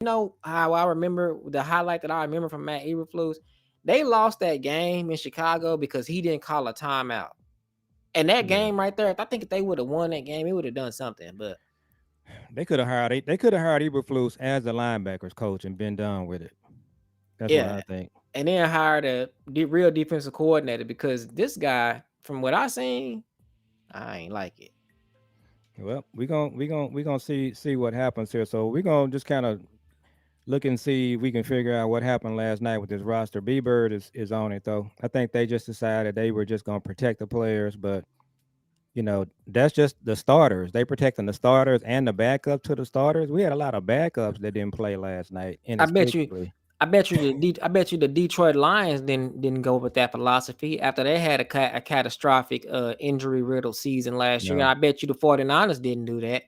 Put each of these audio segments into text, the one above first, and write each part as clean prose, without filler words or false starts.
know how I remember the highlight that I remember from Matt Eberflus? They lost that game in Chicago because he didn't call a timeout. And that Yeah, game right there, I think if they would have won that game, it would have done something. But they could have hired Eberflus as the linebackers coach and been done with it. That's what yeah, I think. and then hired a real defensive coordinator because this guy, from what I seen, I ain't like it. Well, we gonna see what happens here. So we're gonna just kind of look and see if we can figure out what happened last night with this roster. B Bird is on it though. I think they just decided they were just gonna protect the players, but that's just the starters. They protecting the starters and the backup to the starters. We had a lot of backups that didn't play last night, I bet you, inexplicably. I bet you the Detroit Lions didn't go with that philosophy after they had a catastrophic injury riddled season last year. No. I bet you the 49ers didn't do that.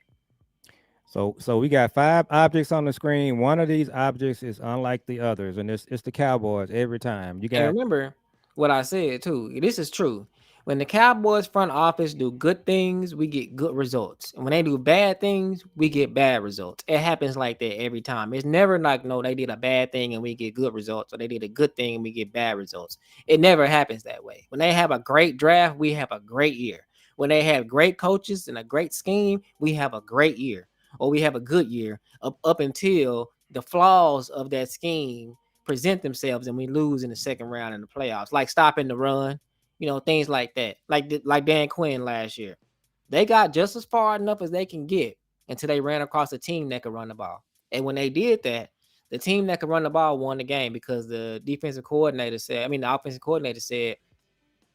So we got five objects on the screen. One of these objects is unlike the others, and it's the Cowboys every time. You And got remember what I said too. This is true. When the Cowboys front office do good things, we get good results. And when they do bad things, we get bad results. It happens like that every time. It's never like, no, they did a bad thing and we get good results, or they did a good thing and we get bad results. It never happens that way. When they have a great draft, we have a great year. When they have great coaches and a great scheme, we have a great year, or we have a good year up until the flaws of that scheme present themselves and we lose in the second round in the playoffs, like stopping the run, things like that, like Dan Quinn last year. They got just as far enough as they can get until they ran across a team that could run the ball. And when they did that, the team that could run the ball won the game because the offensive coordinator said,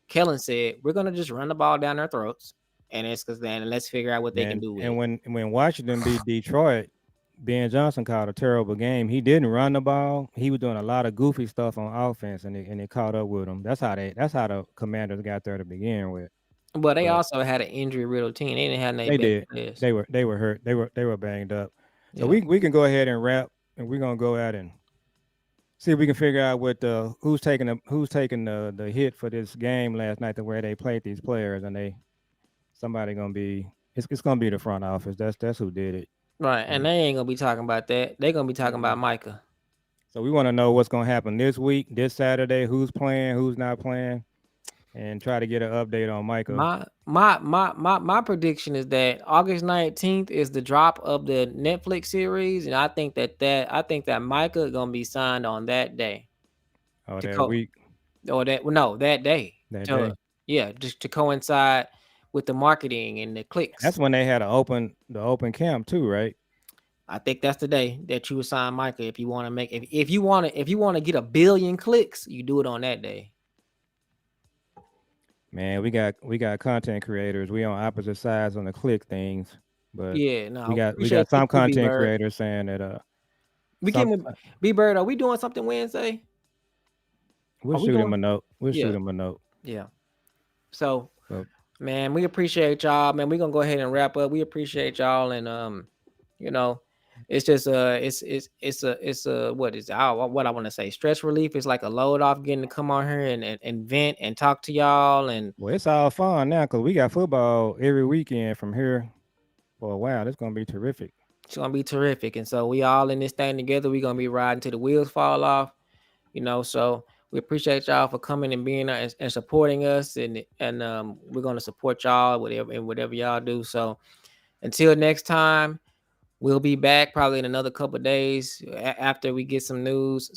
Kellen said, we're gonna just run the ball down their throats, and it's because then let's figure out what they can and do with and it. when Washington beat Detroit, Ben Johnson called a terrible game. He didn't run the ball. He was doing a lot of goofy stuff on offense, and it caught up with him. That's how the Commanders got there to begin with. But they But also had an injury riddled team. They didn't have any they best did. players. They were hurt. They were banged up. So Yeah. we can go ahead and wrap, and we're gonna go out and see if we can figure out what who's taking the hit for this game last night, to where they played these players, and somebody gonna be it's gonna be the front office. That's who did it. Right, and And they ain't gonna be talking about that. They gonna be talking about Micah. so we want to know what's gonna happen this week, this Saturday, who's playing, who's not playing, and try to get an update on Micah. My prediction is that August 19th is the drop of the Netflix series, and I think that Micah gonna be signed on that day Oh, to that co week, or that well, no, that day that to day. yeah, just to coincide with the marketing and the That's clicks. when they had the open camp too, right? I think that's the day that you assign Micah if you want to make if you want to get a billion clicks, you do it on that day. Man, we got content creators. We on opposite sides on the click things, but Yeah, we no, got we appreciate got you some too, B content Bird. creators saying that We some getting with B Bird. Are we doing something Wednesday? we'll Are we shoot doing? him a note. We'll shoot Yeah, him a note. yeah. So, But man, we appreciate y'all, man. We're gonna go ahead and wrap up. We appreciate y'all, and you know, it's just it's what is what I want to say. Stress relief is like a load off, getting to come on here and vent and talk to y'all, and well, it's all fun now because we got football every weekend from here for a while. It's gonna be terrific. it's gonna be terrific. And so we all in this thing together. We're gonna be riding till the wheels fall off. So we appreciate y'all for coming and being and supporting us, and we're gonna support y'all whatever y'all do. So until next time, we'll be back probably in another couple of days after we get some news.